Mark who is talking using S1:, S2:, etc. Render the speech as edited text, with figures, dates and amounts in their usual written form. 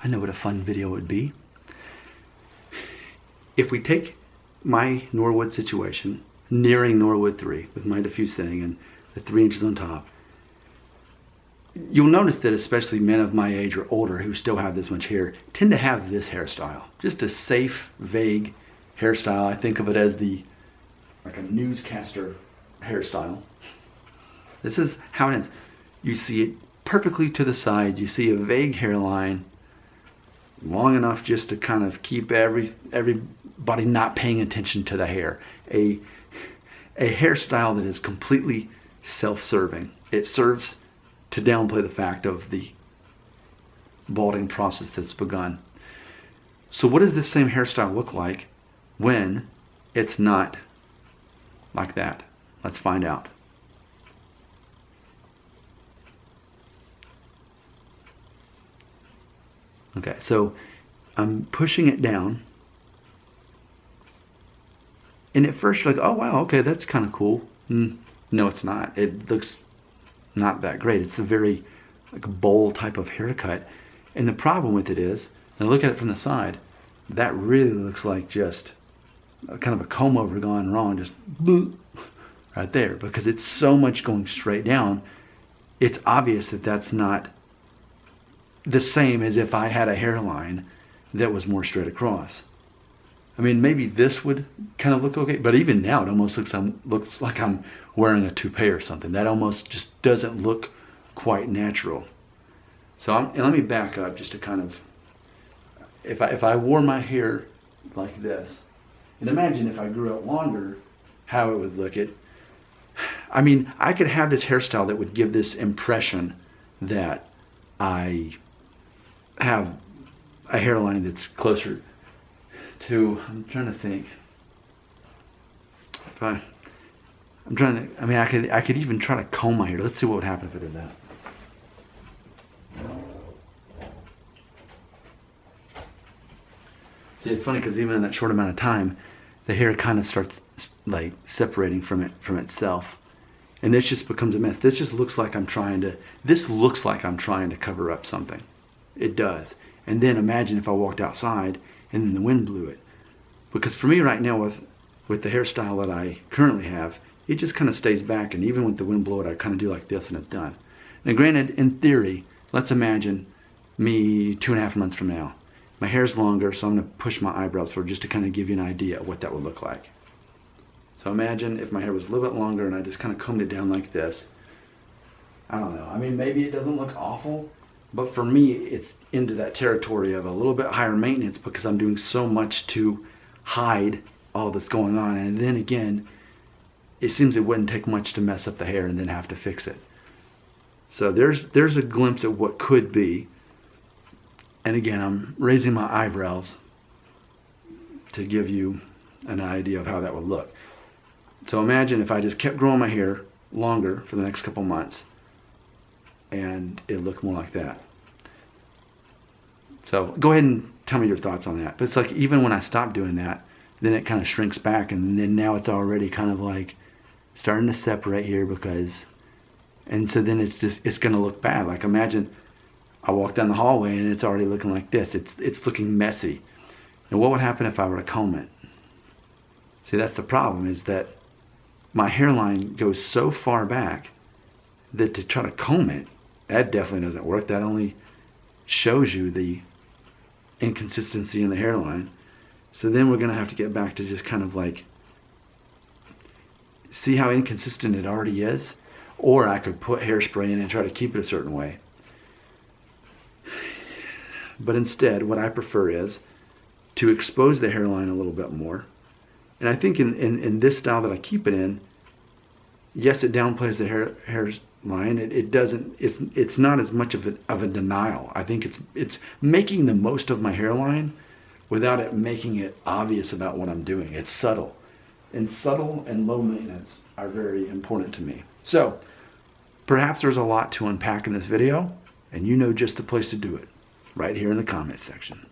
S1: I know what a fun video would be. If we take my Norwood situation, nearing Norwood 3, with my diffuse thinning and the 3 inches on top, you'll notice that especially men of my age or older who still have this much hair tend to have this hairstyle. Just a safe, vague hairstyle. I think of it as like a newscaster hairstyle. This is how it is. You see it perfectly to the side. You see a vague hairline, long enough just to kind of keep everybody not paying attention to the hair. A hairstyle that is completely self-serving. It serves to downplay the fact of the balding process that's begun. So what does this same hairstyle look like when it's not like that? Let's find out. Okay, so I'm pushing it down. And at first you're like, oh wow, okay, that's kind of cool. No, it's not. It looks not that great. It's a very like a bowl type of haircut. And the problem with it is, and look at it from the side, that really looks like just kind of a comb over gone wrong, just boop, right there, because it's so much going straight down. It's obvious that that's not the same as if I had a hairline that was more straight across. I mean, maybe this would kind of look okay, but even now it almost looks like I'm wearing a toupee or something. That almost just doesn't look quite natural. So and let me back up just to kind of, if I wore my hair like this, and imagine if I grew it longer, how it would look. I mean, I could have this hairstyle that would give this impression that I have a hairline that's closer to, I'm trying to think. I mean, I could even try to comb my hair. Let's see what would happen if I did that. See, it's funny because even in that short amount of time, the hair kind of starts like separating from itself. And this just becomes a mess. This looks like I'm trying to cover up something. It does. And then imagine if I walked outside and then the wind blew it. Because for me right now with the hairstyle that I currently have, it just kind of stays back, and even with the wind blow it, I kind of do like this and it's done. Now granted, in theory, let's imagine me 2.5 months from now. My hair's longer, so I'm going to push my eyebrows forward just to kind of give you an idea of what that would look like. So imagine if my hair was a little bit longer and I just kind of combed it down like this. I don't know. I mean, maybe it doesn't look awful, but for me, it's into that territory of a little bit higher maintenance because I'm doing so much to hide all that's going on. And then again, it seems it wouldn't take much to mess up the hair and then have to fix it. So there's a glimpse at what could be. And again, I'm raising my eyebrows to give you an idea of how that would look. So imagine if I just kept growing my hair longer for the next couple months and it looked more like that. So go ahead and tell me your thoughts on that. But it's like even when I stop doing that, then it kind of shrinks back, and then now it's already kind of like starting to separate here and so then it's going to look bad. Like imagine I walk down the hallway and it's already looking like this. It's looking messy. And what would happen if I were to comb it? See, that's the problem, is that my hairline goes so far back that to try to comb it, that definitely doesn't work. That only shows you the inconsistency in the hairline. So then we're going to have to get back to just kind of like, see how inconsistent it already is? Or I could put hairspray in and try to keep it a certain way. But instead, what I prefer is to expose the hairline a little bit more. And I think in this style that I keep it in, yes, it downplays the hairline. It doesn't. It's not as much of a denial. I think it's making the most of my hairline without it making it obvious about what I'm doing. It's subtle, and subtle and low maintenance are very important to me. So perhaps there's a lot to unpack in this video, and you know just the place to do it, right here in the comment section.